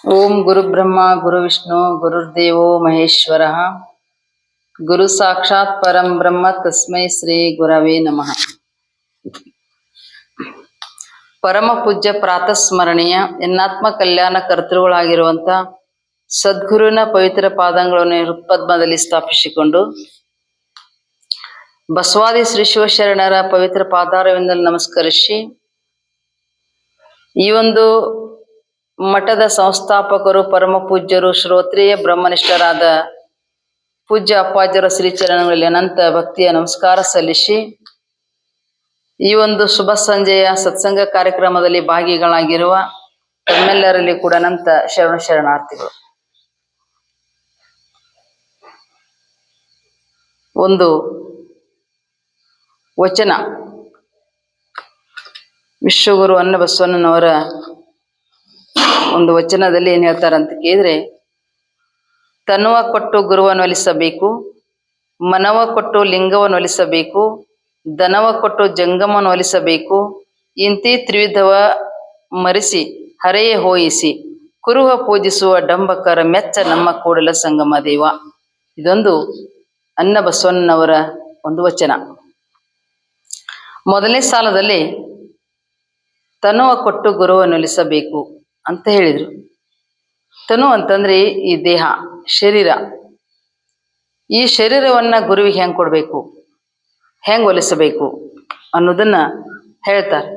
ಓಂ ಗುರು ಬ್ರಹ್ಮ ಗುರು ವಿಷ್ಣು ಗುರುರ್ದೇವೋ ಮಹೇಶ್ವರ ಗುರು ಸಾಕ್ಷಾತ್ ಪರಂ ಬ್ರಹ್ಮ ತಸ್ಮೈ ಶ್ರೀ ಗುರವೇ ನಮಃ. ಪರಮ ಪೂಜ್ಯ ಪ್ರಾತಸ್ಮರಣೀಯ ಎನ್ನಾತ್ಮ ಕಲ್ಯಾಣ ಕರ್ತೃಗಳಾಗಿರುವಂಥ ಸದ್ಗುರುವಿನ ಪವಿತ್ರ ಪಾದಂಗಳನ್ನು ಹೃತ್ಪದ್ಮದಲ್ಲಿ ಸ್ಥಾಪಿಸಿಕೊಂಡು ಬಸವಾದಿ ಶ್ರೀ ಶಿವಶರಣರ ಪವಿತ್ರ ಪಾದಾರವಿಂದಲೇ ನಮಸ್ಕರಿಸಿ, ಈ ಒಂದು ಮಠದ ಸಂಸ್ಥಾಪಕರು ಪರಮ ಪೂಜ್ಯರು ಶ್ರೋತ್ರಿಯ ಬ್ರಹ್ಮನಿಷ್ಠರಾದ ಪೂಜ್ಯ ಅಪ್ಪಾಜರ ಶ್ರೀಚರಣಗಳಲ್ಲಿ ಅನಂತ ಭಕ್ತಿಯ ನಮಸ್ಕಾರ ಸಲ್ಲಿಸಿ, ಈ ಒಂದು ಶುಭ ಸಂಜೆಯ ಸತ್ಸಂಗ ಕಾರ್ಯಕ್ರಮದಲ್ಲಿ ಭಾಗಿಗಳಾಗಿರುವ ತಮ್ಮೆಲ್ಲರಲ್ಲಿ ಕೂಡ ಅನಂತ ಶರಣಾರ್ಥಿಗಳು. ಒಂದು ವಚನ ವಿಶ್ವಗುರು ಅನ್ನಬಸವಣ್ಣನವರ ಒಂದು ವಚನದಲ್ಲಿ ಏನು ಹೇಳ್ತಾರಂತ ಕೇಳಿದ್ರೆ, ತನುವ ಕೊಟ್ಟು ಗುರುವನ್ನು ಒಲಿಸಬೇಕು, ಮನವ ಕೊಟ್ಟು ಲಿಂಗವನ್ನು ಒಲಿಸಬೇಕು, ಧನವ ಕೊಟ್ಟು ಜಂಗಮವನ್ನು ಒಲಿಸಬೇಕು, ಇಂತಿ ತ್ರಿವಿಧವ ಮರೆಸಿ ಹರೆಯೇ ಹೋಯಿಸಿ ಕುರುಹ ಪೂಜಿಸುವ ಡಂಬಕರ ಮೆಚ್ಚ ನಮ್ಮ ಕೂಡಲ ಸಂಗಮ ದೇವ. ಇದೊಂದು ಅನ್ನಬಸವಣ್ಣನವರ ಒಂದು ವಚನ. ಮೊದಲನೇ ಸಾಲದಲ್ಲಿ ತನುವ ಕೊಟ್ಟು ಗುರುವನ್ನು ಒಲಿಸಬೇಕು ಅಂತ ಹೇಳಿದರು. ತನು ಅಂತಂದ್ರೆ ಈ ದೇಹ, ಶರೀರ. ಈ ಶರೀರವನ್ನ ಗುರುವಿಗೆ ಹೆಂಗೆ ಕೊಡಬೇಕು, ಹೆಂಗೆ ಒಲಿಸಬೇಕು ಅನ್ನೋದನ್ನ ಹೇಳ್ತಾರೆ.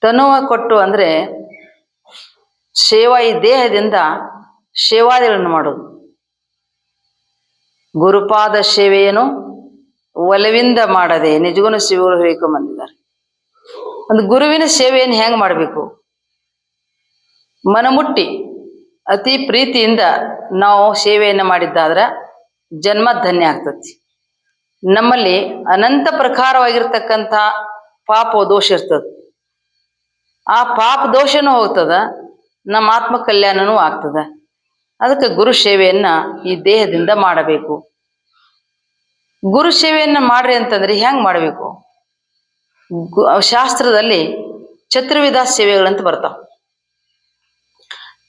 ತನುವ ಕೊಟ್ಟು ಅಂದ್ರೆ ಸೇವಾ, ಈ ದೇಹದಿಂದ ಸೇವಾದಿಗಳನ್ನು ಮಾಡೋದು. ಗುರುಪಾದ ಸೇವೆಯನ್ನು ಒಲವಿಂದ ಮಾಡದೆ ನಿಜಗುಣ ಶಿವರು ಹೇಳ್ಕೊಂಬಂದಿದ್ದಾರೆ. ಒಂದು ಗುರುವಿನ ಸೇವೆಯನ್ನು ಹೆಂಗೆ ಮಾಡಬೇಕು, ಮನಮುಟ್ಟಿ ಅತಿ ಪ್ರೀತಿಯಿಂದ ನಾವು ಸೇವೆಯನ್ನು ಮಾಡಿದ್ದಾದ್ರೆ ಜನ್ಮ ಧನ್ಯ ಆಗ್ತತಿ. ನಮ್ಮಲ್ಲಿ ಅನಂತ ಪ್ರಕಾರವಾಗಿರ್ತಕ್ಕಂಥ ಪಾಪ ದೋಷ ಇರ್ತದೆ. ಆ ಪಾಪ ದೋಷನೂ ಹೋಗ್ತದ, ನಮ್ಮ ಆತ್ಮ ಕಲ್ಯಾಣನೂ ಆಗ್ತದ. ಅದಕ್ಕೆ ಗುರು ಸೇವೆಯನ್ನ ಈ ದೇಹದಿಂದ ಮಾಡಬೇಕು. ಗುರು ಸೇವೆಯನ್ನ ಮಾಡ್ರಿ ಅಂತಂದ್ರೆ ಹೆಂಗೆ ಮಾಡಬೇಕು? ಶಾಸ್ತ್ರದಲ್ಲಿ ಚತುರ್ವಿಧ ಸೇವೆಗಳಂತ ಬರ್ತಾವ.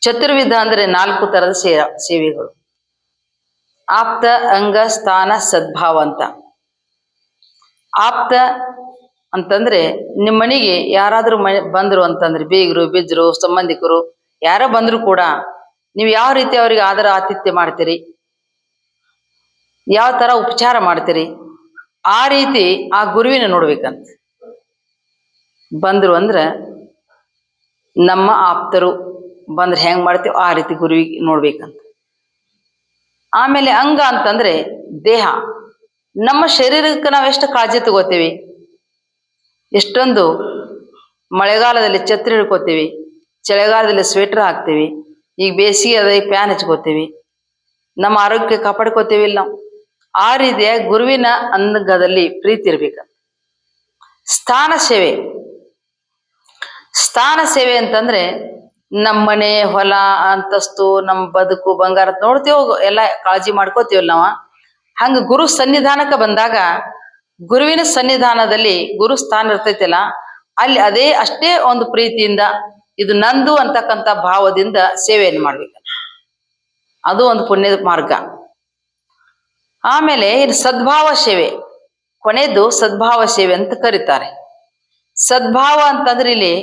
ಚತುರ್ವಿಧ ಅಂದ್ರೆ 4 ಥರದ ಸೇವೆಗಳು. ಆಪ್ತ, ಅಂಗ, ಸ್ಥಾನ, ಸದ್ಭಾವ ಅಂತ. ಆಪ್ತ ಅಂತಂದ್ರೆ ನಿಮ್ಮ ಮನೆಗೆ ಯಾರಾದರೂ ಬಂದರು ಅಂತಂದ್ರೆ, ಬೀಗರು ಬಿಜ್ಜರು ಸಂಬಂಧಿಕರು ಯಾರೋ ಬಂದರೂ ಕೂಡ ನೀವು ಯಾವ ರೀತಿ ಅವರಿಗೆ ಆದರ ಆತಿಥ್ಯ ಮಾಡ್ತೀರಿ, ಯಾವ ಥರ ಉಪಚಾರ ಮಾಡ್ತೀರಿ, ಆ ರೀತಿ ಆ ಗುರುವಿನ ನೋಡ್ಬೇಕಂತ. ಬಂದರು ಅಂದ್ರೆ ನಮ್ಮ ಆಪ್ತರು ಬಂದ್ರೆ ಹೆಂಗೆ ಮಾಡ್ತೀವಿ ಆ ರೀತಿ ಗುರುವಿಗೆ ನೋಡ್ಬೇಕಂತ. ಆಮೇಲೆ ಅಂಗ ಅಂತಂದ್ರೆ ದೇಹ, ನಮ್ಮ ಶರೀರಕ್ಕೆ ನಾವು ಎಷ್ಟು ಕಾಳಜಿ ತಗೋತೀವಿ. ಎಷ್ಟೊಂದು ಮಳೆಗಾಲದಲ್ಲಿ ಛತ್ರಿ ಹಿಡ್ಕೋತೀವಿ, ಚಳಿಗಾಲದಲ್ಲಿ ಸ್ವೆಟರ್ ಹಾಕ್ತೀವಿ, ಈಗ ಬೇಸಿಗೆ ಅದ ಪ್ಯಾನ್ ಹಚ್ಕೋತೀವಿ, ನಮ್ಮ ಆರೋಗ್ಯ ಕಾಪಾಡ್ಕೋತೀವಿ ಇಲ್ಲ ನಾವು. ಆ ರೀತಿಯಾಗಿ ಗುರುವಿನ ಅಂಗದಲ್ಲಿ ಪ್ರೀತಿ ಇರ್ಬೇಕಂತ. ಸ್ಥಾನ ಸೇವೆ. ಸ್ಥಾನ ಸೇವೆ ಅಂತಂದ್ರೆ ನಮ್ಮ ಮನೆ, ಹೊಲ, ಅಂತಸ್ತು, ನಮ್ಮ ಬದುಕು, ಬಂಗಾರ ನೋಡ್ತೀವೋ ಎಲ್ಲ ಕಾಳಜಿ ಮಾಡ್ಕೋತೀವಲ್ಲ ನಾವು. ಹಂಗೆ ಗುರು ಸನ್ನಿಧಾನಕ್ಕೆ ಬಂದಾಗ ಗುರುವಿನ ಸನ್ನಿಧಾನದಲ್ಲಿ ಗುರು ಸ್ಥಾನ ಇರ್ತೈತಿಲ್ಲ, ಅಲ್ಲಿ ಅಷ್ಟೇ ಒಂದು ಪ್ರೀತಿಯಿಂದ ಇದು ನಂದು ಅಂತಕ್ಕಂಥ ಭಾವದಿಂದ ಸೇವೆಯನ್ನು ಮಾಡ್ಬೇಕು. ಅದು ಒಂದು ಪುಣ್ಯದ ಮಾರ್ಗ. ಆಮೇಲೆ ಇದು ಸದ್ಭಾವ ಸೇವೆ, ಕೊನೆಯದು ಸದ್ಭಾವ ಸೇವೆ ಅಂತ ಕರೀತಾರೆ. ಸದ್ಭಾವ ಅಂತಂದ್ರೆ ಇಲ್ಲಿ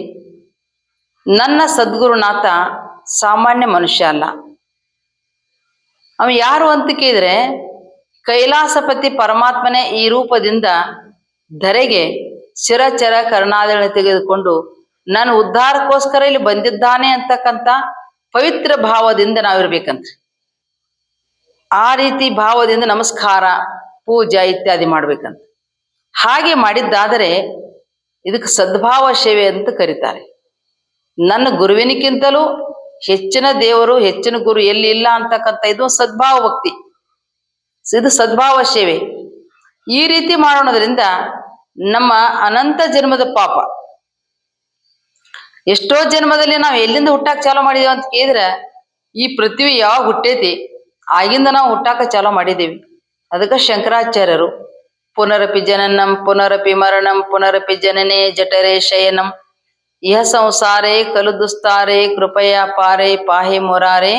ನನ್ನ ಸದ್ಗುರುನಾಥ ಸಾಮಾನ್ಯ ಮನುಷ್ಯ ಅಲ್ಲ. ಅವ ಯಾರು ಅಂತ ಕೇಳಿದ್ರೆ ಕೈಲಾಸಪತಿ ಪರಮಾತ್ಮನೇ ಈ ರೂಪದಿಂದ ಧರೆಗೆ ಶಿರಚರ ಕರ್ಣಾದಿಗಳನ್ನು ತೆಗೆದುಕೊಂಡು ನನ್ನ ಉದ್ಧಾರಕ್ಕೋಸ್ಕರ ಇಲ್ಲಿ ಬಂದಿದ್ದಾನೆ ಅಂತಕ್ಕಂಥ ಪವಿತ್ರ ಭಾವದಿಂದ ನಾವಿರ್ಬೇಕಂತ. ಆ ರೀತಿ ಭಾವದಿಂದ ನಮಸ್ಕಾರ, ಪೂಜಾ ಇತ್ಯಾದಿ ಮಾಡ್ಬೇಕಂತ. ಹಾಗೆ ಮಾಡಿದ್ದಾದರೆ ಇದಕ್ಕೆ ಸದ್ಭಾವ ಸೇವೆ ಅಂತ ಕರೀತಾರೆ. ನನ್ನ ಗುರುವಿನಕ್ಕಿಂತಲೂ ಹೆಚ್ಚಿನ ದೇವರು, ಹೆಚ್ಚಿನ ಗುರು ಎಲ್ಲಿ ಇಲ್ಲ ಅಂತಕ್ಕಂಥ ಇದು ಸದ್ಭಾವ ಭಕ್ತಿ, ಇದು ಸದ್ಭಾವ ಸೇವೆ. ಈ ರೀತಿ ಮಾಡೋಣದ್ರಿಂದ ನಮ್ಮ ಅನಂತ ಜನ್ಮದ ಪಾಪ, ಎಷ್ಟೋ ಜನ್ಮದಲ್ಲಿ ನಾವು ಎಲ್ಲಿಂದ ಹುಟ್ಟಾಕ ಚಾಲೂ ಮಾಡಿದೇವೆ ಅಂತ ಕೇಳಿದ್ರೆ, ಈ ಪೃಥ್ವಿ ಯಾವಾಗ ಹುಟ್ಟೈತಿ ಆಗಿಂದ ನಾವು ಹುಟ್ಟಾಕ ಚಾಲೂ ಮಾಡಿದ್ದೇವೆ. ಅದಕ್ಕೆ ಶಂಕರಾಚಾರ್ಯರು ಪುನರಪಿ ಜನನಂ ಪುನರಪಿ ಮರಣಂ ಪುನರಪಿ ಜನನೇ ಜಠರೇ ಶಯನಂ ಇಹ ಸಂಸಾರೇ ಕಲು ದುಸ್ತಾರೆ ಕೃಪಯ ಪಾರೆ ಪಾಹೆ ಮುರಾರೆ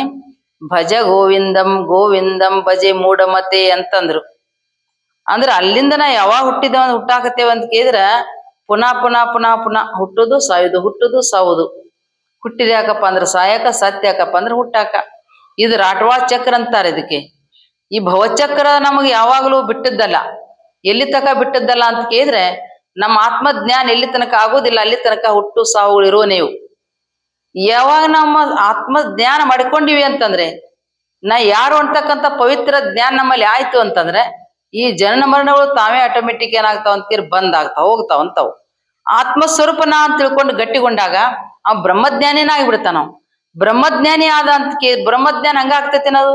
ಭಜ ಗೋವಿಂದಂ ಗೋವಿಂದಂ ಭಜೆ ಮೂಢಮತೆ ಅಂತಂದ್ರು. ಅಂದ್ರ ಅಲ್ಲಿಂದ ನಾ ಯಾವಾಗ ಹುಟ್ಟಾಕತ್ತೇವ ಅಂತ ಕೇಳಿದ್ರ ಪುನಃ ಪುನಃ ಪುನಃ ಪುನಃ ಹುಟ್ಟುದು ಸಾಯುದು ಹುಟ್ಟುದು ಸಾವುದು. ಹುಟ್ಟಿದ ಯಾಕಪ್ಪ ಅಂದ್ರ ಸಾಯಕ, ಸತ್ಯ ಯಾಕಪ್ಪ ಅಂದ್ರ ಹುಟ್ಟಾಕ. ಇದು ರಾಟ್ವಾಳ ಚಕ್ರ ಅಂತಾರೆ ಇದಕ್ಕೆ. ಈ ಭವಚಕ್ರ ನಮಗೆ ಯಾವಾಗಲೂ ಬಿಟ್ಟದ್ದಲ್ಲ. ಎಲ್ಲಿ ತನಕ ಬಿಟ್ಟದ್ದಲ್ಲ ಅಂತ ಕೇಳಿದ್ರೆ ನಮ್ಮ ಆತ್ಮಜ್ಞಾನ ಎಲ್ಲಿ ತನಕ ಆಗೋದಿಲ್ಲ ಅಲ್ಲಿ ತನಕ ಹುಟ್ಟು ಸಾವುಗಳು ಇರೋ ನೀವು. ಯಾವಾಗ ನಮ್ಮ ಆತ್ಮಜ್ಞಾನ ಮಾಡ್ಕೊಂಡಿವಿ ಅಂತಂದ್ರೆ, ನಾ ಯಾರು ಅಂತಕ್ಕಂಥ ಪವಿತ್ರ ಜ್ಞಾನ ನಮ್ಮಲ್ಲಿ ಆಯ್ತು ಅಂತಂದ್ರೆ ಈ ಜನನ ಮರಣಗಳು ತಾವೇ ಆಟೋಮೆಟಿಕ್ ಏನಾಗ್ತಾವ ಅಂತೀರಿ ಬಂದ್ ಆಗ್ತಾವ, ಹೋಗ್ತಾವ ಅಂತಾವು. ಆತ್ಮಸ್ವರೂಪನ ಅಂತ ತಿಳ್ಕೊಂಡು ಗಟ್ಟಿಗೊಂಡಾಗ ಅವ್ ಬ್ರಹ್ಮಜ್ಞಾನಿನ ಆಗಿಬಿಡ್ತಾನ. ನಾವು ಬ್ರಹ್ಮಜ್ಞಾನಿ ಆದ ಅಂತ ಬ್ರಹ್ಮಜ್ಞಾನ ಹಂಗ ಆಗ್ತೈತಿ ನಾವು.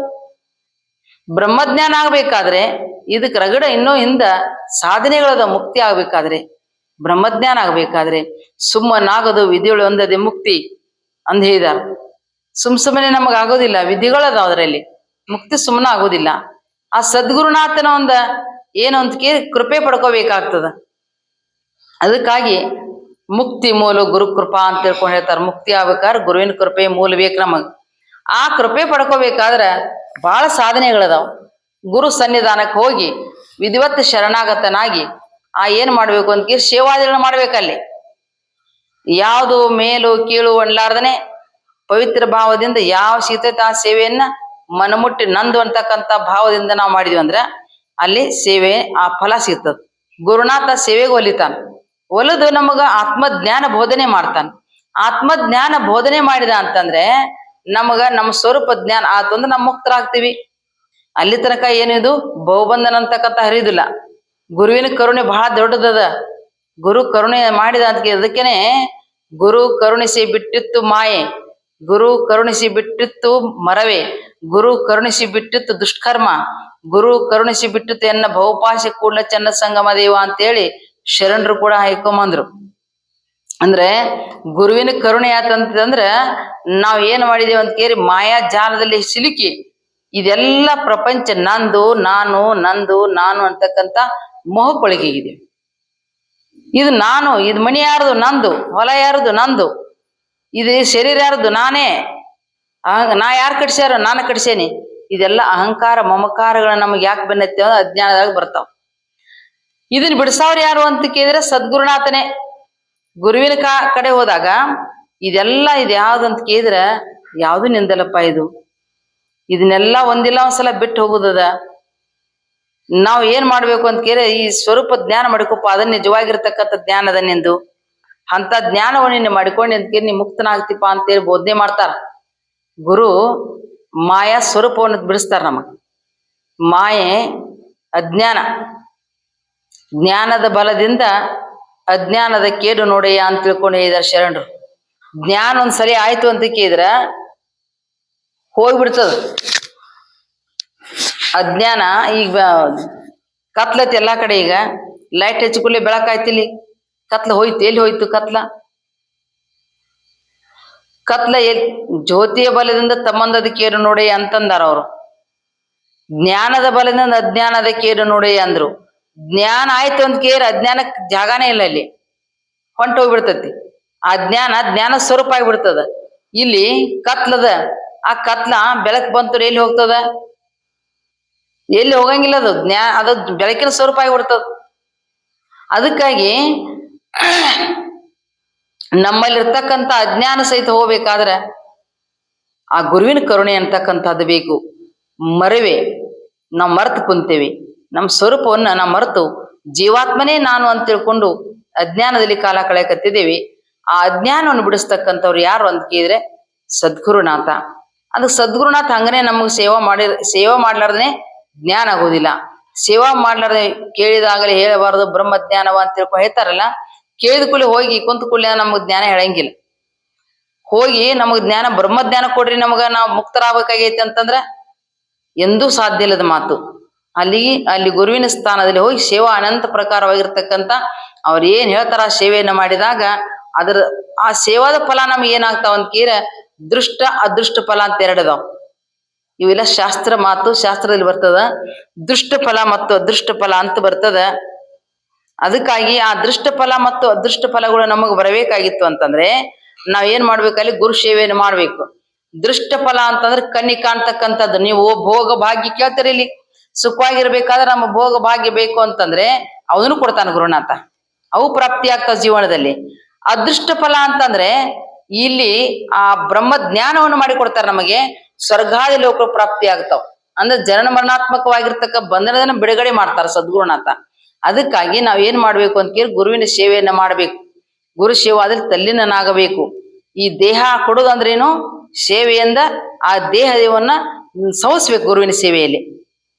ಬ್ರಹ್ಮಜ್ಞಾನ ಆಗ್ಬೇಕಾದ್ರೆ ಇದಕ್ ರಗಡ ಇನ್ನೂ ಹಿಂದ ಸಾಧನೆಗಳದ. ಮುಕ್ತಿ ಆಗ್ಬೇಕಾದ್ರೆ, ಬ್ರಹ್ಮಜ್ಞಾನ ಆಗ್ಬೇಕಾದ್ರೆ ಸುಮ್ಮನಾಗದು ವಿಧಿಗಳು ಒಂದದೆ ಮುಕ್ತಿ ಅಂದ್ ಹೇಳಿದಾರ. ಸುಮ್ಮನೆ ನಮಗ ಆಗೋದಿಲ್ಲ, ವಿಧಿಗಳದಾವ ಅದರಲ್ಲಿ. ಮುಕ್ತಿ ಸುಮ್ಮನೆ ಆಗೋದಿಲ್ಲ. ಆ ಸದ್ಗುರುನಾಥನ ಏನು ಅಂತ ಕೇಳಿ ಕೃಪೆ ಪಡ್ಕೋಬೇಕಾಗ್ತದ. ಅದಕ್ಕಾಗಿ ಮುಕ್ತಿ ಮೂಲ ಗುರು ಕೃಪಾ ಅಂತ ತಿಳ್ಕೊಂಡು ಹೇಳ್ತಾರೆ. ಮುಕ್ತಿ ಆಗ್ಬೇಕಾದ್ರೆ ಗುರುವಿನ ಕೃಪೆ ಮೂಲ ಬೇಕು ನಮಗ್. ಆ ಕೃಪೆ ಪಡ್ಕೋಬೇಕಾದ್ರ ಬಹಳ ಸಾಧನೆಗಳದಾವ. ಗುರು ಸನ್ನಿಧಾನಕ್ಕೆ ಹೋಗಿ ವಿಧಿವತ್ ಶರಣಾಗತನಾಗಿ ಏನ್ ಮಾಡ್ಬೇಕು ಅಂತ ಸೇವಾದಿಗಳನ್ನ ಮಾಡ್ಬೇಕಲ್ಲಿ. ಯಾವುದು ಮೇಲು ಕೀಳು ಅನ್ಲಾರ್ದನೆ ಪವಿತ್ರ ಭಾವದಿಂದ ಯಾವ ಸಿಗ್ತೈತೆ ಆ ಸೇವೆಯನ್ನ ಮನಮುಟ್ಟಿ ನಂದು ಅಂತಕ್ಕಂಥ ಭಾವದಿಂದ ನಾವು ಮಾಡಿದ್ವಿ ಅಂದ್ರ ಅಲ್ಲಿ ಸೇವೆ ಆ ಫಲ ಸಿಗ್ತದ. ಗುರುನಾಥ ಸೇವೆಗೆ ಒಲಿತಾನ. ಒಲಿದು ನಮಗ ಆತ್ಮಜ್ಞಾನ ಬೋಧನೆ ಮಾಡ್ತಾನ. ಆತ್ಮಜ್ಞಾನ ಬೋಧನೆ ಮಾಡಿದ ಅಂತಂದ್ರೆ ನಮಗ ನಮ್ಮ ಸ್ವರೂಪ ಜ್ಞಾನ ಆತಂದ್ರೆ ನಾವು ಮುಕ್ತರಾಗ್ತೀವಿ. ಅಲ್ಲಿ ತನಕ ಏನಿದು ಬಹುಬಂಧನ ಅಂತಕ್ಕಂಥ ಹರಿಯುದಿಲ್ಲ. ಗುರುವಿನ ಕರುಣೆ ಬಹಳ ದೊಡ್ಡದದ. ಗುರು ಕರುಣೆ ಮಾಡಿದ ಅಂತ ಅದಕ್ಕೇನೆ ಗುರು ಕರುಣಿಸಿ ಬಿಟ್ಟಿತ್ತು ಮಾಯೆ, ಗುರು ಕರುಣಿಸಿ ಬಿಟ್ಟಿತ್ತು ಮರವೇ, ಗುರು ಕರುಣಿಸಿ ಬಿಟ್ಟಿತ್ತು ದುಷ್ಕರ್ಮ, ಗುರು ಕರುಣಿಸಿ ಬಿಟ್ಟಿತ್ತು ಎನ್ನ ಬಹುಪಾಶ ಕೂಡ್ಲ ಚನ್ನ ಸಂಗಮ ದೇವ ಅಂತೇಳಿ ಶರಣರು ಕೂಡ ಹೈಕೊಂಬಂದ್ರು. ಅಂದ್ರೆ ಗುರುವಿನ ಕರುಣೆ ಆತಂತಂದ್ರ ನಾವ್ ಏನ್ ಮಾಡಿದೇವ ಅಂತ ಕೇಳಿ ಮಾಯಾ ಜಾಲದಲ್ಲಿ ಸಿಲುಕಿ ಇದೆಲ್ಲ ಪ್ರಪಂಚ ನಂದು ನಾನು ನಂದು ನಾನು ಅಂತಕ್ಕಂಥ ಮೋಹಕ್ಕೊಳಗಿದ್ದೀವಿ. ಇದು ನಾನು, ಇದು ಮನಿ ಯಾರದು ನಂದು, ಹೊಲ ಯಾರದು ನಂದು, ಇದು ಶರೀರ ಯಾರದು ನಾನೇ, ನಾ ಯಾರು ಕಟ್ಸ್ಯಾರ ನಾನು ಕಟ್ಸೇನಿ. ಇದೆಲ್ಲ ಅಹಂಕಾರ ಮಮಕಾರಗಳ ನಮಗೆ ಯಾಕೆ ಬಂದೈತೆ ಅಂದ್ರೆ ಅಜ್ಞಾನದಾಗ ಬರ್ತಾವ. ಇದನ್ನ ಬಿಡಿಸವ್ರು ಯಾರು ಅಂತ ಕೇಳಿದ್ರೆ ಸದ್ಗುರುನಾಥನೇ. ಗುರುವಿನ ಕಡೆ ಹೋದಾಗ ಇದೆಲ್ಲ ಇದು ಯಾವ್ದಂತ ಕೇಳಿದ್ರೆ ಯಾವ್ದು ನಿಂದಲಪ್ಪ ಇದು, ಇದನ್ನೆಲ್ಲ ಒಂದಿಲ್ಲ ಒಂದ್ಸಲ ಬಿಟ್ಟು ಹೋಗುದದ. ನಾವು ಏನ್ ಮಾಡ್ಬೇಕು ಅಂತ ಕೇಳಿ ಈ ಸ್ವರೂಪ ಜ್ಞಾನ ಮಾಡ್ಕೊಪ್ಪ, ಅದನ್ನ ನಿಜವಾಗಿರ್ತಕ್ಕಂಥ ಜ್ಞಾನದ ನಿಂದು ಅಂತ ಜ್ಞಾನವನ್ನು ನೀನು ಮಾಡ್ಕೊಂಡು ಅಂತ ಕೇಳಿ ನೀ ಮುಕ್ತನಾಗ್ತಿಪ್ಪ ಅಂತೇಳಿ ಬೋಧನೆ ಮಾಡ್ತಾರ. ಗುರು ಮಾಯಾ ಸ್ವರೂಪವನ್ನು ಬಿಡಿಸ್ತಾರ ನಮಗ. ಮಾಯೆ ಅಜ್ಞಾನ, ಜ್ಞಾನದ ಬಲದಿಂದ ಅಜ್ಞಾನದ ಕೇಡು ನೋಡೆಯ ಅಂತ ತಿಳ್ಕೊಂಡು ಹೇಳಿದಾರೆ ಶರಣರು. ಜ್ಞಾನ ಒಂದ್ಸರಿ ಆಯ್ತು ಅಂತ ಕೇಳಿದ್ರ ಹೋಗ್ಬಿಡ್ತದ ಅಜ್ಞಾನ. ಈಗ ಕತ್ಲತಿ ಎಲ್ಲಾ ಕಡೆ, ಈಗ ಲೈಟ್ ಹಚ್ಚಿಕೊಳ್ಳಿ ಬೆಳಕಾಯ್ತಿಲ್ಲಿ, ಕತ್ಲ ಹೋಯ್ತು. ಎಲ್ಲಿ ಹೋಯ್ತು ಕತ್ಲ? ಕತ್ಲ ಜ್ಯೋತಿಯ ಬಲದಿಂದ ತಮ್ಮಂದದ ಕೇಡು ನೋಡಿ ಅಂತಂದಾರ ಅವರು. ಜ್ಞಾನದ ಬಲದಿಂದ ಅಜ್ಞಾನದ ಕೇಡು ನೋಡಿ ಅಂದ್ರು. ಜ್ಞಾನ ಆಯ್ತು ಅಂತ ಕೇಳಿ ಅಜ್ಞಾನಕ್ಕೆ ಜಾಗನೇ ಇಲ್ಲ, ಅಲ್ಲಿ ಹೊಂಟು ಹೋಗ್ಬಿಡ್ತತಿ. ಆ ಜ್ಞಾನ ಸ್ವರೂಪ ಆಗಿಬಿಡ್ತದ. ಇಲ್ಲಿ ಕತ್ಲದ, ಆ ಕತ್ಲ ಬೆಳಕ್ ಬಂತು ಎಲ್ಲಿ ಹೋಗ್ತದ? ಎಲ್ಲಿ ಹೋಗಂಗಿಲ್ಲ. ಅದು ಅದು ಬೆಳಕಿನ ಸ್ವರೂಪ ಆಗಿಬಿಡ್ತದ. ಅದಕ್ಕಾಗಿ ನಮ್ಮಲ್ಲಿರ್ತಕ್ಕಂಥ ಅಜ್ಞಾನ ಸಹಿತ ಹೋಗ್ಬೇಕಾದ್ರೆ ಆ ಗುರುವಿನ ಕರುಣೆ ಅಂತಕ್ಕಂಥದ್ದು ಬೇಕು. ಮರವೇ ನಾವು ಮರೆತು ಕುಂತೇವಿ, ನಮ್ಮ ಸ್ವರೂಪವನ್ನ ನಾವು ಮರೆತು ಜೀವಾತ್ಮನೇ ನಾನು ಅಂತ ತಿಳ್ಕೊಂಡು ಅಜ್ಞಾನದಲ್ಲಿ ಕಾಲ ಕಳೆಯಕತ್ತಿದ್ದೇವಿ. ಆ ಅಜ್ಞಾನವನ್ನು ಬಿಡಿಸ್ತಕ್ಕಂಥವ್ರು ಯಾರು ಅಂತ ಕೇಳಿದ್ರೆ ಸದ್ಗುರುನಾಥ. ಅದಕ್ಕೆ ಸದ್ಗುರುನಾಥ ಹಂಗನೆ ನಮಗೆ ಸೇವಾ ಮಾಡ್ಲಾರ್ದನೆ ಜ್ಞಾನ ಆಗೋದಿಲ್ಲ. ಸೇವಾ ಮಾಡ್ಲಾರ್ದೆ ಕೇಳಿದಾಗಲೇ ಹೇಳಬಾರದು ಬ್ರಹ್ಮಜ್ಞಾನವ ಅಂತ ತಿಳ್ಕೊಂಡು ಹೇಳ್ತಾರಲ್ಲ, ಕೇಳಿದ ಕೂಡಲೇ ಹೋಗಿ ಕುಂತ ಕೂಡಲೇ ನಮಗೆ ಜ್ಞಾನ ಹೇಳಂಗಿಲ್ಲ. ಹೋಗಿ ನಮಗ್ ಜ್ಞಾನ ಬ್ರಹ್ಮಜ್ಞಾನ ಕೊಡ್ರಿ ನಮಗ ನಾವು ಮುಕ್ತರಾಗಬೇಕಾಗೈತಿ ಅಂತಂದ್ರ ಎಂದೂ ಸಾಧ್ಯ ಇಲ್ಲದ ಮಾತು. ಅಲ್ಲಿ ಗುರುವಿನ ಸ್ಥಾನದಲ್ಲಿ ಹೋಗಿ ಸೇವಾ ಅನಂತ ಪ್ರಕಾರವಾಗಿರ್ತಕ್ಕಂಥ ಅವ್ರು ಏನ್ ಹೇಳ್ತಾರ ಆ ಸೇವೆಯನ್ನು ಮಾಡಿದಾಗ ಆ ಸೇವಾದ ಫಲ ನಮ್ಗೆ ಏನಾಗ್ತಾವ ಅಂತ ಕೇಳ ದೃಷ್ಟ ಅದೃಷ್ಟ ಫಲ ಅಂತ ಎರಡದಾವ್. ಇವೆಲ್ಲ ಶಾಸ್ತ್ರ ಮಾತು, ಶಾಸ್ತ್ರದಲ್ಲಿ ಬರ್ತದ. ದೃಷ್ಟ ಫಲ ಮತ್ತು ಅದೃಷ್ಟ ಫಲ ಅಂತ ಬರ್ತದ. ಅದಕ್ಕಾಗಿ ಆ ಅದೃಷ್ಟ ಫಲ ಮತ್ತು ಅದೃಷ್ಟ ಫಲಗಳು ನಮಗೆ ಬರಬೇಕಾಗಿತ್ತು ಅಂತಂದ್ರೆ ನಾವ್ ಏನ್ ಮಾಡ್ಬೇಕಲ್ಲಿ ಗುರು ಸೇವೆಯನ್ನು ಮಾಡ್ಬೇಕು. ದೃಷ್ಟ ಫಲ ಅಂತಂದ್ರೆ ಕಣ್ಣಿಗೆ ಕಾಣ್ತಕ್ಕಂಥದ್ದು. ನೀವು ಭೋಗ ಭಾಗ್ಯ ಕೇಳ್ತೀರಿ, ಇಲ್ಲಿ ಸುಖವಾಗಿರ್ಬೇಕಾದ್ರೆ ನಮ್ಮ ಭೋಗ ಭಾಗ್ಯ ಬೇಕು ಅಂತಂದ್ರೆ ಅವನು ಕೊಡ್ತಾನ ಗುರುನಾಥ, ಅವು ಪ್ರಾಪ್ತಿ ಆಗ್ತಾವ ಜೀವನದಲ್ಲಿ. ಅದೃಷ್ಟ ಫಲ ಅಂತಂದ್ರೆ ಇಲ್ಲಿ ಆ ಬ್ರಹ್ಮ ಜ್ಞಾನವನ್ನು ಮಾಡಿ ಕೊಡ್ತಾರೆ ನಮಗೆ, ಸ್ವರ್ಗಾದಿ ಲೋಕ ಪ್ರಾಪ್ತಿ ಆಗ್ತಾವ. ಅಂದ್ರೆ ಜನನ ಮರಣಾತ್ಮಕವಾಗಿರ್ತಕ್ಕ ಬಂಧನದನ್ನ ಬಿಡುಗಡೆ ಮಾಡ್ತಾರ ಸದ್ಗುರುನಾಥ. ಅದಕ್ಕಾಗಿ ನಾವ್ ಏನ್ ಮಾಡ್ಬೇಕು ಅಂತ ಕೇಳಿ ಗುರುವಿನ ಸೇವೆಯನ್ನ ಮಾಡ್ಬೇಕು. ಗುರು ಸೇವೆ ಆದ್ರೆ ತಲ್ಲಿನನಾಗಬೇಕು. ಈ ದೇಹ ಕೊಡುದಂದ್ರೇನು? ಸೇವೆಯಿಂದ ಆ ದೇಹವನ್ನ ಸವಸ್ಬೇಕು ಗುರುವಿನ ಸೇವೆಯಲ್ಲಿ.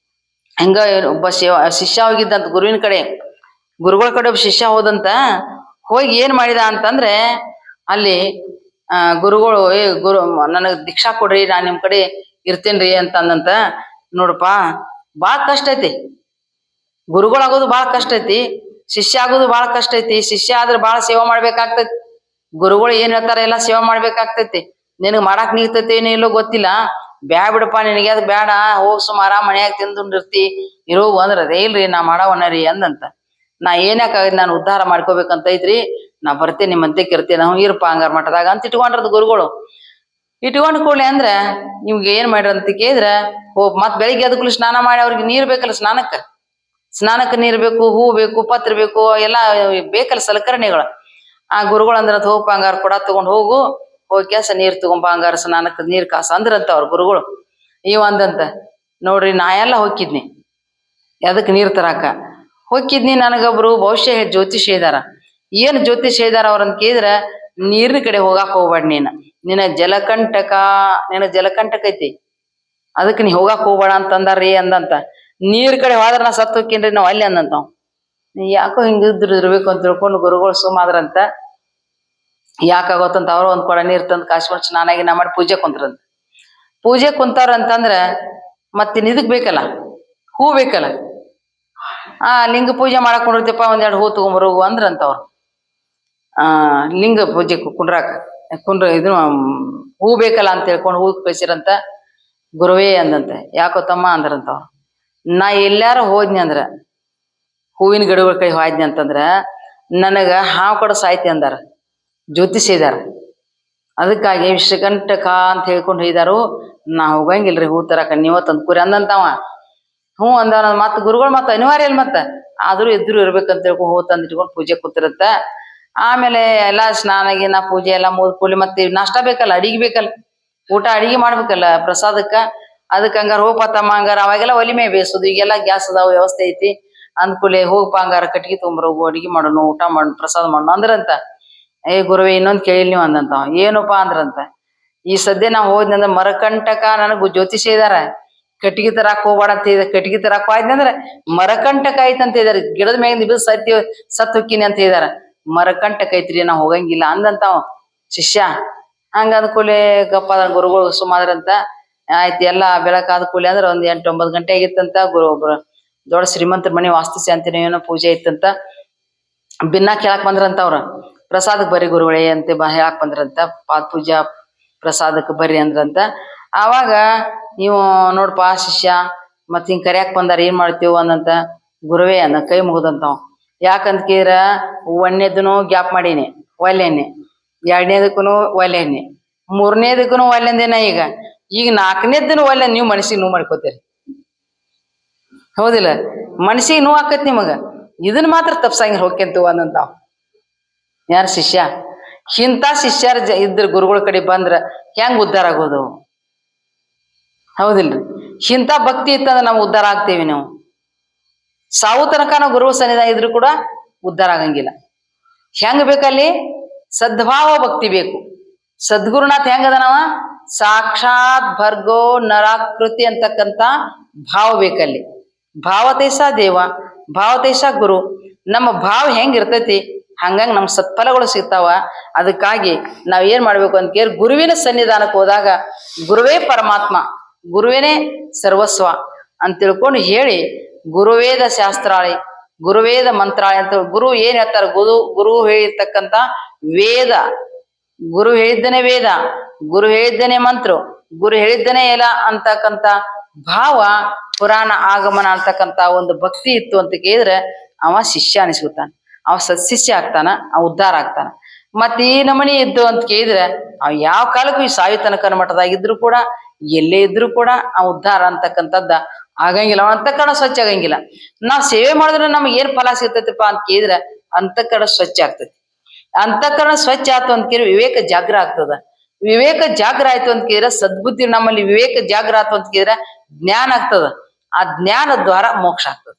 ಹಂಗ ಒಬ್ಬ ಶಿಷ್ಯ ಹೋಗಿದ್ದಂತ ಗುರುವಿನ ಕಡೆ, ಗುರುಗಳ ಕಡೆ ಒಬ್ಬ ಶಿಷ್ಯ ಹೋದಂತ. ಹೋಗಿ ಏನ್ ಮಾಡಿದ ಅಂತಂದ್ರೆ ಅಲ್ಲಿ ಗುರುಗಳು ಗುರು ನನಗ್ ದೀಕ್ಷಾ ಕೊಡ್ರಿ, ನಾನ್ ನಿಮ್ ಕಡೆ ಇರ್ತೇನ್ರಿ ಅಂತ ಅಂದಂತ. ನೋಡಪ್ಪ ಬಾಳ ಕಷ್ಟ ಐತಿ, ಗುರುಗಳಾಗೋದು ಬಾಳ ಕಷ್ಟ ಐತಿ, ಶಿಷ್ಯ ಆಗೋದು ಬಾಳ ಕಷ್ಟ ಐತಿ. ಶಿಷ್ಯ ಆದ್ರೆ ಬಾಳ ಸೇವೆ ಮಾಡ್ಬೇಕಾಗ್ತೈತಿ. ಗುರುಗಳು ಏನ್ ಹೇಳ್ತಾರ ಎಲ್ಲಾ ಸೇವೆ ಮಾಡ್ಬೇಕಾಗ್ತೈತಿ. ನಿನಗ್ ಮಾಡಾಕ್ ನಿಗ್ತೈತಿ ಏನೋ ಇಲ್ಲೋ ಗೊತ್ತಿಲ್ಲ, ಬ್ಯಾ ಬಿಡಪ್ಪ ನಿನಗೆ ಅದು ಬೇಡ, ಹೋಗ್ ಸುಮಾರ ಮನ್ಯಾಗ ತಿಂದುಂಡಿರ್ತಿ ಇರೋ ಅಂದ್ರ ಇಲ್ರಿ ನಾ ಮಾಡವನರಿ ಅಂದಂತ. ನಾ ಏನಾಕಾಗದ್ ನಾನು ಉದ್ಧಾರ ಮಾಡ್ಕೋಬೇಕಂತ ಐತ್ರಿ, ನಾ ಬರ್ತೇನೆ ನಿಮ್ಮಂತೆ ಇರ್ತೇನೆ, ನಾವು ಇರಪ್ಪ ಹಂಗಾರ ಮಠದಾಗ ಅಂತ ಇಟ್ಕೊಂಡ್ರದ್ ಗುರುಗಳು. ಇಟ್ಕೊಂಡ್ ಕೂಡ್ಲೆ ಅಂದ್ರ ನಿಮ್ಗೆ ಏನ್ ಮಾಡ್ರಿ ಅಂತ ಕೇಳಿದ್ರ, ಮತ್ ಬೆಳಿಗ್ಗೆ ಅದಕ್ಕೂ ಸ್ನಾನ ಮಾಡಿ ಅವ್ರಿಗೆ ನೀರ್ ಬೇಕಲ್ಲ, ಸ್ನಾನಕ್ಕೆ ನೀರ್ ಬೇಕು, ಹೂ ಬೇಕು, ಪತ್ರ ಬೇಕು, ಎಲ್ಲಾ ಬೇಕಲ್ಲ ಸಲಕರಣೆಗಳು. ಆ ಗುರುಗಳು ಅಂದ್ರ ಹೋಗಪ್ಪ ಹಂಗಾರ ಕೊಡ ತಗೊಂಡ್ ಹೋಗು, ಹೋಗಿ ಕೆಸ ನೀರ್ ತಗೊಂಬ ಹಂಗಾರ ಸ್ನಾನಕ್ಕೆ ನೀರ್ ಕಾಸ ಅಂದ್ರಂತ ಅವ್ರ ಗುರುಗಳು. ಅಂದಂತ ನೋಡ್ರಿ ನಾ ಎಲ್ಲ ಹೋಗಿದ್ನಿ ಅದಕ್ಕೆ ನೀರ್ ತರಾಕ ಹೋಗಿದ್ನಿ. ನನಗೊಬ್ರು ಬಹುಶಃ ಜ್ಯೋತಿಷ್ ಇದಾರ. ಏನ್ ಜ್ಯೋತಿಷ್ ಇದಾರ ಅವ್ರಂತ ಕೇಳಿದ್ರ, ನೀರಿನ ಕಡೆ ಹೋಗಾಕ್ ಹೋಗ್ಬೇಡ ನಿನ್ನ ಜಲಕಂಟಕ ಐತಿ, ಅದಕ್ಕೆ ನೀ ಹೋಗಾಕ್ ಹೋಗ್ಬೇಡ ಅಂತಂದಾರ್ರಿ ಅಂದಂತ. ನೀರ್ ಕಡೆ ಹೋದ್ರ ನಾ ಸತ್ ಹೋಕ್ಕೇನ್ರಿ ನಾವ್ ಅಲ್ಲಿ ಅಂದಂತ. ಯಾಕೋ ಹಿಂಗಿದ್ರು ಇರ್ಬೇಕು ಅಂತ ತಿಳ್ಕೊಂಡು ಗುರುಗಳು ಸುಮಾದ್ರಂತ. ಯಾಕಾಗೋತ್ತಂತ ಅವ್ರು ಒಂದ್ ಕೊಡ ನೀರ್ ತಂದು ಕಾಸ್ಕೊಂಡ್ ಸ್ನಾನಾಗಿ ನಾ ಮಾಡಿ ಪೂಜೆ ಕುಂತ್ರಂತ. ಪೂಜೆ ಕುಂತಾರ ಅಂತಂದ್ರ ಮತ್ತಿನ್ ಇದಕ್ ಬೇಕಲ್ಲ, ಹೂ ಬೇಕಲ್ಲ. ಲಿಂಗ ಪೂಜೆ ಮಾಡಕ್ ಕೊಂಡಿರ್ತಿಪ್ಪ, ಒಂದೆರಡು ಹೂ ತಗೊಂಬರು ಅಂದ್ರಂತ ಅವ್ರು. ಲಿಂಗ ಪೂಜೆ ಕುಂಡ್ರ ಇದು ಹೂ ಬೇಕಲ್ಲ ಅಂತ ಹೇಳ್ಕೊಂಡು ಹೂ ಕಳ್ಸಿರಂತ. ಗುರುವೇ ಅಂದಂತೆ. ಯಾಕೋ ತಮ್ಮ ಅಂದ್ರಂತ ಅವ್ರು. ನಾ ಎಲ್ಲಾರ ಹೋದ್ನಿ ಅಂದ್ರ, ಹೂವಿನ ಗಿಡಗಳ ಕೈ ಹೋದ್ನಿ ಅಂತಂದ್ರ ನನಗ ಹಾವು ಕಡ ಸಾಯ್ತಿ ಅಂದಾರ ಜ್ಯೋತಿಷ್ ಇದಾರ. ಅದಕ್ಕಾಗಿ ವಿಷಕಂಟಕ ಅಂತ ಹೇಳ್ಕೊಂಡು ಹೇಳಿದಾರು, ನಾ ಹೋಗಂಗಿಲ್ರಿ ಹೂ ತರಕ, ನೀವ ತಂದ್ ಕೂರಿ ಅಂದಂತಾವ. ಹ್ಞೂ ಅಂದ. ಮತ್ ಗುರುಗಳು ಮತ್ತ ಅನಿವಾರ್ಯ ಅಲ್ ಮತ್ತ, ಆದ್ರೂ ಎದ್ರು ಇರ್ಬೇಕಂತ ಹೇಳ್ಕೊಂಡು ಹೂ ತಂದ್ ಇಟ್ಕೊಂಡು ಪೂಜೆ ಕೂತಿರತ್ತ. ಆಮೇಲೆ ಎಲ್ಲಾ ಸ್ನಾನಗಿನ ಪೂಜೆ ಎಲ್ಲಾ ಮುಗಿದ್ ಕೂಡ್ಲಿ ಮತ್ತೆ ನಾಷ್ಟ ಬೇಕಲ್ಲ, ಅಡಿಗೆ ಬೇಕಲ್ಲ, ಊಟ ಅಡಿಗೆ ಮಾಡ್ಬೇಕಲ್ಲ ಪ್ರಸಾದಕ್ಕ. ಅದಕ್ಕೆ ಹಂಗಾರ ಹೋಗಪ್ಪ ತಮ್ಮ, ಹಂಗಾರ ಅವಾಗೆಲ್ಲ ಒಲಿ ಮೇ ಬೇಸುದು, ಈಗೆಲ್ಲ ಗ್ಯಾಸ್ ಅದಾವ ವ್ಯವಸ್ಥೆ ಐತಿ. ಅಂದ್ಕೂಲೆ ಹೋಗಪ್ಪ ಹಂಗಾರ ಕಟ್ಗಿ ತೊಗೊಂಬರೋಗು, ಅಡಿಗೆ ಮಾಡೋಣ, ಊಟ ಮಾಡೋಣ, ಪ್ರಸಾದ ಮಾಡೋಣ ಅಂದ್ರಂತ. ಗುರುವೆ ಇನ್ನೊಂದ್ ಕೇಳಿಲ್ ನೀವು ಅಂದಂತ. ಏನಪ್ಪಾ ಅಂದ್ರಂತ. ಈ ಸದ್ಯ ನಾವ್ ಹೋದ್ನಿ ಅಂದ್ರ ಮರಕಂಟಕ ನನಗ್ ಜ್ಯೋತಿಷ ಇದಾರ, ಕಟ್ಗಿ ತರಾಕ್ ಹೋಗ್ಬೇಡ ಅಂತ ಹೇಳಿದ. ಕಟ್ಗಿ ತರಾಕ್ ಹೋದ್ನಿ ಅಂದ್ರ ಮರಕಂಟಕ ಐತಂತ ಹೇಳಿದಾರೆ, ಗಿಡದ ಮ್ಯಾಗಿಂದ ಬಿದ್ದು ಸತ್ ಹೊಕ್ಕಿನಿ ಅಂತ ಹೇಳಿದಾರ. ಮರಕಂಟಕ ಐತ್ರಿ, ನಾ ಹೋಗಂಗಿಲ್ಲ ಅಂದಂತಾವ ಶಿಷ್ಯ. ಹಂಗಂದ ಕೂಲೆ ಗಪ್ಪ ಗುರುಗಳು ಸುಮಾದ್ರಂತ. ಆಯ್ತು ಎಲ್ಲಾ ಬೆಳಕಾದ ಕೂಲಿ ಅಂದ್ರ ಒಂದ್ 8-9 ಗಂಟೆ ಆಗಿತ್ತಂತ. ಒಬ್ರು ದೊಡ್ಡ ಶ್ರೀಮಂತರ ಮನೆ ವಾಸ್ತು ಶಾಂತಿನ ಏನೋ ಪೂಜೆ ಇತ್ತಂತ. ಭಿನ್ನ ಕೇಳಕ್ ಬಂದ್ರಂತ ಅವ್ರ. ಪ್ರಸಾದಕ್ ಬರ್ರಿ ಗುರುಗಳೇ ಅಂತ ಹೇಳಕ್ ಬಂದ್ರಂತ. ಪಾದ ಪೂಜಾ ಪ್ರಸಾದಕ್ಕೆ ಬರ್ರಿ ಅಂದ್ರಂತ. ಆವಾಗ ನೀವು ನೋಡ್ಪಾ ಶಿಷ್ಯ ಮತ್ ಹಿಂಗ್ ಕರ್ಯಾಕ್ ಬಂದಾರ, ಏನ್ ಮಾಡ್ತೇವ ಅಂದಂತ. ಗುರುವೇ ಅಂದ ಕೈ ಮುಗದಂತಾವ್. ಯಾಕಂತ ಕೇಳಿದ್ರ, ಒಂದನೇದನು ಗ್ಯಾಪ್ ಮಾಡೀನಿ ಒಲ್ಲೆನೆ, ಎರಡನೇದಕ್ಕೂ ಒಲ್ಲೆನೆ, ಮೂರನೇದಕ್ಕೂ ಒಲ್ಲೆಂದೇನ. ಈಗ 4ನೇದನು ಒಲ್ಲೆ. ನೀವು ಮನಸ್ಸಿಗೆ ನೋವು ಮಾಡ್ಕೋತೀರಿ, ಹೌದಿಲ್ಲ? ಮನಸ್ಸಿಗೆ ನೋವು ಆಕತ್ ನಿಮಗ. ಇದನ್ನ ಮಾತ್ರ ತಪ್ಸಂಗಿಲ್ಲ, ಹೋಗ್ಯಂತವ ಅಂದಂತಾವ್. ಯಾರ ಶಿಷ್ಯ. ಇಂಥ ಶಿಷ್ಯರ ಇದ್ರ ಗುರುಗಳ ಕಡೆ ಬಂದ್ರ ಹೆಂಗ್ ಉದ್ಧಾರ ಆಗೋದು? ಹೌದಿಲ್ರಿ? ಇಂಥ ಭಕ್ತಿ ಇತ್ತಂದ್ರೆ ನಾವು ಉದ್ಧಾರ ಆಗ್ತೇವಿ. ನಾವು ಸಾವು ತನಕ ನಾವು ಗುರು ಸನ್ನಿಧಾನ ಇದ್ರು ಕೂಡ ಉದ್ಧಾರ ಆಗಂಗಿಲ್ಲ. ಹೆಂಗ್ ಬೇಕಲ್ಲಿ? ಸದ್ಭಾವ ಭಕ್ತಿ ಬೇಕು. ಸದ್ಗುರುನಾಥ್ ಹೆಂಗದ ನಾವ ಸಾಕ್ಷಾತ್ ಭರ್ಗೋ ನರಾಕೃತಿ ಅಂತಕ್ಕಂಥ ಭಾವ ಬೇಕಲ್ಲಿ. ಭಾವತೈಸ ದೇವ, ಭಾವತೈಸ ಗುರು. ನಮ್ಮ ಭಾವ ಹೆಂಗ್ ಇರ್ತೈತಿ ಹಂಗಂಗ್ ನಮ್ ಸತ್ಫಲಗಳು ಸಿಗ್ತಾವ. ಅದಕ್ಕಾಗಿ ನಾವ್ ಏನ್ ಮಾಡ್ಬೇಕು ಅಂತ ಕೇಳಿ ಗುರುವಿನ ಸನ್ನಿಧಾನಕ್ಕೆ ಹೋದಾಗ ಗುರುವೇ ಪರಮಾತ್ಮ, ಗುರುವೇನೇ ಸರ್ವಸ್ವ ಅಂತ ತಿಳ್ಕೊಂಡು ಹೇಳಿ, ಗುರುವೇದ ಶಾಸ್ತ್ರಾಳಿ, ಗುರುವೇದ ಮಂತ್ರಾಳಿ ಅಂತ. ಗುರು ಏನ್ ಹೇಳ್ತಾರ, ಗುರು ಹೇಳಿರ್ತಕ್ಕಂಥ ವೇದ, ಗುರು ಹೇಳಿದ್ದನೇ ವೇದ, ಗುರು ಹೇಳಿದ್ದನೇ ಮಂತ್ರ, ಗುರು ಹೇಳಿದ್ದನೇ ಎಲ್ಲ ಅಂತಕ್ಕಂಥ ಭಾವ ಪುರಾಣ ಆಗಮನ ಅಂತಕ್ಕಂಥ ಒಂದು ಭಕ್ತಿ ಇತ್ತು ಅಂತ ಕೇಳಿದ್ರೆ ಅವ ಶಿಷ್ಯ ಅನಿಸ್ಕೊತಾನ, ಅವ ಸತ್ಶಿಷ್ಯ ಆಗ್ತಾನ, ಅವ ಉದ್ಧಾರ ಆಗ್ತಾನ. ಮತ್ ಈ ನಮನಿ ಇದ್ದು ಅಂತ ಕೇಳಿದ್ರೆ ಅವ್ ಯಾವ ಕಾಲಕ್ಕೂ ಈ ಸಾವಿ ತನಕನ ಮಠದಾಗಿದ್ರು ಕೂಡ ಎಲ್ಲೇ ಇದ್ರು ಕೂಡ ಆ ಉದ್ಧಾರ ಅಂತಕ್ಕಂಥದ್ದ ಆಗಂಗಿಲ್ಲ. ಅವ ಅಂತಃಕರಣ ಸ್ವಚ್ಛ ಆಗಂಗಿಲ್ಲ. ನಾವ್ ಸೇವೆ ಮಾಡಿದ್ರೆ ನಮ್ಗೆ ಏನ್ ಫಲ ಸಿಗ್ತೈತಿಪ್ಪ ಅಂತ ಕೇಳಿದ್ರೆ ಅಂತಃಕರಣ ಸ್ವಚ್ಛ ಆಗ್ತೈತಿ. ಅಂತಃಕರಣ ಸ್ವಚ್ಛ ಆಯ್ತು ಅಂತ ಕೇಳಿ ವಿವೇಕ ಜಾಗ್ರ ಆಗ್ತದ. ವಿವೇಕ ಜಾಗ್ರ ಆಯ್ತು ಅಂತ ಕೇಳಿದ್ರೆ ಸದ್ಬುದ್ಧಿ ನಮ್ಮಲ್ಲಿ ವಿವೇಕ ಜಾಗ್ರ ಆಯ್ತು ಅಂತ ಕೇಳಿದ್ರೆ ಜ್ಞಾನ ಆಗ್ತದ. ಆ ಜ್ಞಾನ ದ್ವಾರ ಮೋಕ್ಷ ಆಗ್ತದ.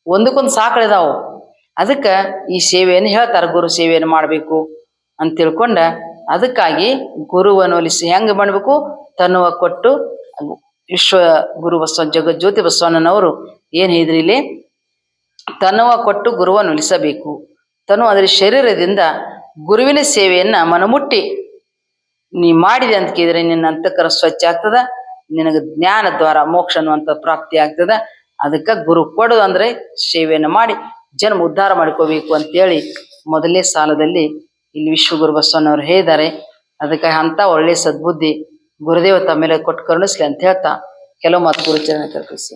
ಒಂದಕ್ಕೊಂದು ಸಾಕಳಿದಾವು. ಅದಕ್ಕ ಈ ಸೇವೆಯನ್ನು ಹೇಳ್ತಾರ, ಗುರು ಸೇವೆಯನ್ನು ಮಾಡ್ಬೇಕು ಅಂತ ತಿಳ್ಕೊಂಡ ಅದಕ್ಕಾಗಿ ಗುರುವನ್ನು ಒಲಿಸಿ ಹೆಂಗ್ ಮಾಡ್ಬೇಕು, ತನ್ನುವ ಕೊಟ್ಟು. ವಿಶ್ವ ಗುರು ಬಸವ ಜಗಜ್ಯೋತಿ ಬಸವಣ್ಣನವರು ಏನ್ ಹೇಳಿದ್ರಿ ಇಲ್ಲಿ, ತನ್ನುವ ಕೊಟ್ಟು ಗುರುವನ್ನು ಒಲಿಸಬೇಕು. ತನು ಅದರ ಶರೀರದಿಂದ ಗುರುವಿನ ಸೇವೆಯನ್ನ ಮನಮುಟ್ಟಿ ನೀ ಮಾಡಿದೆ ಅಂತ ಕೇಳಿದ್ರೆ ನಿನ್ನ ಅಂತಃಕರ ಸ್ವಚ್ಛ ಆಗ್ತದ, ನಿನಗೆ ಜ್ಞಾನ ದ್ವಾರ ಮೋಕ್ಷ ಅನ್ನುವಂಥ ಪ್ರಾಪ್ತಿ ಆಗ್ತದ. ಅದಕ್ಕೆ ಗುರು ಕೊಡು ಅಂದ್ರೆ ಸೇವೆಯನ್ನು ಮಾಡಿ ಜನ್ಮ ಉದ್ಧಾರ ಮಾಡ್ಕೋಬೇಕು ಅಂತೇಳಿ ಮೊದಲನೇ ಸಾಲದಲ್ಲಿ ಇಲ್ಲಿ ವಿಶ್ವಗುರು ಬಸವಣ್ಣವ್ರು ಹೇಳಿದ್ದಾರೆ. ಅದಕ್ಕೆ ಅಂತ ಒಳ್ಳೆ ಸದ್ಬುದ್ಧಿ ಗುರುದೇವ ತಮ್ಮೆಲೆ ಕೊಟ್ಟು ಕರುಣಿಸ್ಲಿ ಅಂತ ಹೇಳ್ತಾ ಕೆಲವು ಮಾತು ಗುರುಚರಣ ಕಲ್ಪಿಸಿ.